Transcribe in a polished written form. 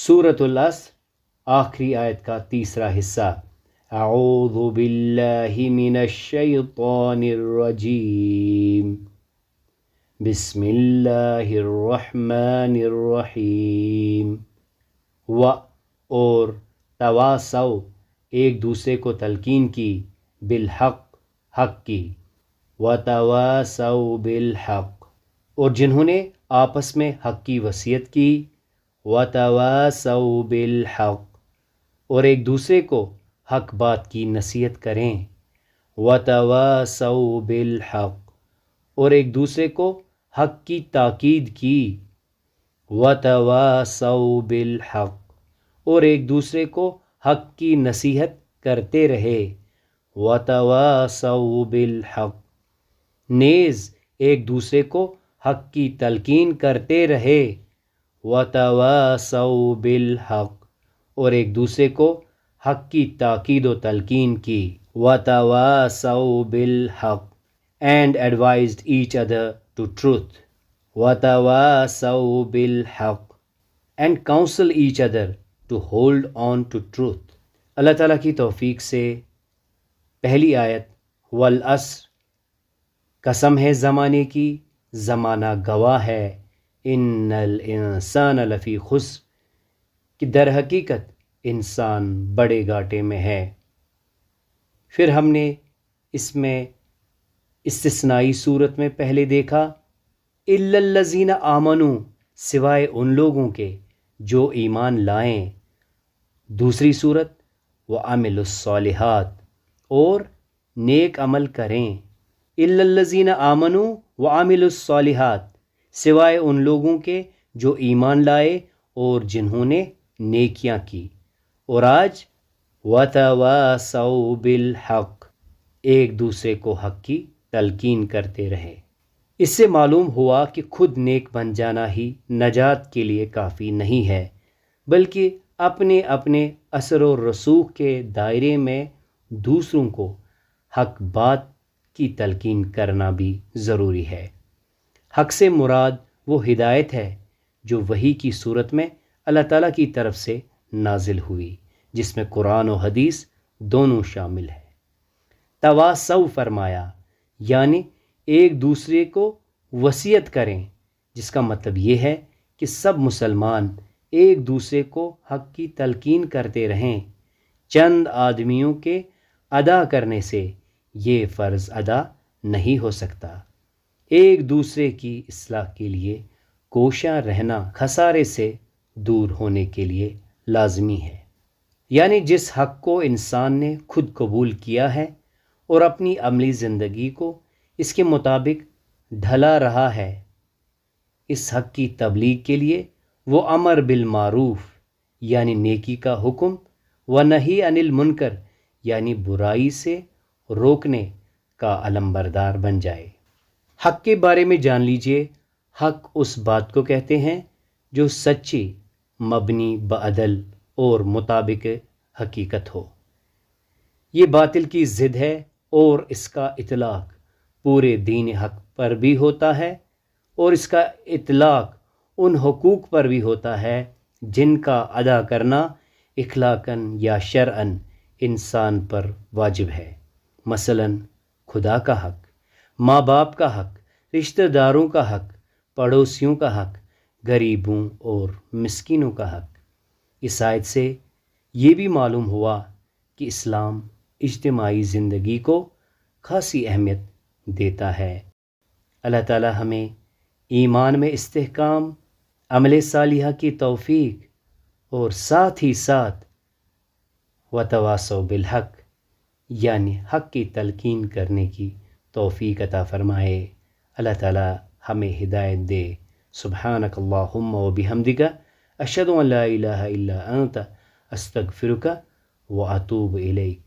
سورۃ العصر آخری آیت کا تیسرا حصہ۔ اعوذ باللہ من الشیطان الرجیم، بسم اللہ الرحمن الرحیم۔ اور تواصو ایک دوسرے کو تلقین کی، بالحق حق کی، وتواصوا بالحق اور جنہوں نے آپس میں حق کی وصیت کی، وتواصوا بالحق اور ایک دوسرے کو حق بات کی نصیحت کریں، وتواصوا بالحق اور ایک دوسرے کو حق کی تاکید کی، وتواصوا بالحق اور ایک دوسرے کو حق کی نصیحت کرتے رہے، وتواصوا بالحق نیز ایک دوسرے کو حق کی تلقین کرتے رہے، وتواصوا بالحق اور ایک دوسرے کو حق کی تاکید و تلقین کی، وتواصوا بالحق and advised each other to truth، وتواصوا بالحق and counsel each other to hold on to truth۔ اللہ تعالیٰ کی توفیق سے پہلی آیت، والعصر قسم ہے زمانے کی، زمانہ گواہ ہے، ان الانسان لفی خسر کہ در حقیقت انسان بڑے گھاٹے میں ہے۔ پھر ہم نے اس میں استثنائی صورت میں پہلے دیکھا الا الذین آمنوا سوائے ان لوگوں کے جو ایمان لائیں، دوسری صورت وعملوا الصالحات اور نیک عمل کریں، الا الذین آمنوا وعملوا الصالحات سوائے ان لوگوں کے جو ایمان لائے اور جنہوں نے نیکیاں کی۔ اور آج وتواصوا بالحق ایک دوسرے کو حق کی تلقین کرتے رہے۔ اس سے معلوم ہوا کہ خود نیک بن جانا ہی نجات کے لیے کافی نہیں ہے، بلکہ اپنے اپنے اثر و رسوخ کے دائرے میں دوسروں کو حق بات کی تلقین کرنا بھی ضروری ہے۔ حق سے مراد وہ ہدایت ہے جو وحی کی صورت میں اللہ تعالیٰ کی طرف سے نازل ہوئی، جس میں قرآن و حدیث دونوں شامل ہے۔ تواصوا فرمایا یعنی ایک دوسرے کو وصیت کریں، جس کا مطلب یہ ہے کہ سب مسلمان ایک دوسرے کو حق کی تلقین کرتے رہیں۔ چند آدمیوں کے ادا کرنے سے یہ فرض ادا نہیں ہو سکتا۔ ایک دوسرے کی اصلاح کے لیے کوشاں رہنا خسارے سے دور ہونے کے لیے لازمی ہے۔ یعنی جس حق کو انسان نے خود قبول کیا ہے اور اپنی عملی زندگی کو اس کے مطابق ڈھلا رہا ہے، اس حق کی تبلیغ کے لیے وہ امر بالمعروف یعنی نیکی کا حکم، و نہی عن المنکر یعنی برائی سے روکنے کا علمبردار بن جائے۔ حق کے بارے میں جان لیجئے، حق اس بات کو کہتے ہیں جو سچی، مبنی بعدل اور مطابق حقیقت ہو۔ یہ باطل کی ضد ہے اور اس کا اطلاق پورے دین حق پر بھی ہوتا ہے، اور اس کا اطلاق ان حقوق پر بھی ہوتا ہے جن کا ادا کرنا اخلاقاً یا شرعاً انسان پر واجب ہے، مثلا خدا کا حق، ماں باپ کا حق، رشتہ داروں کا حق، پڑوسیوں کا حق، غریبوں اور مسکینوں کا حق۔ اس آیت سے یہ بھی معلوم ہوا کہ اسلام اجتماعی زندگی کو خاصی اہمیت دیتا ہے۔ اللہ تعالی ہمیں ایمان میں استحکام، عمل صالحہ کی توفیق اور ساتھ ہی ساتھ وتواصوا بالحق یعنی حق کی تلقین کرنے کی توفیق عطا فرمائے۔ اللہ تعالی ہمیں ہدایت دے۔ سبحانک اللہم و بحمدک، اشہد ان لا الہ الا انت، استغفرک و اتوب الیک۔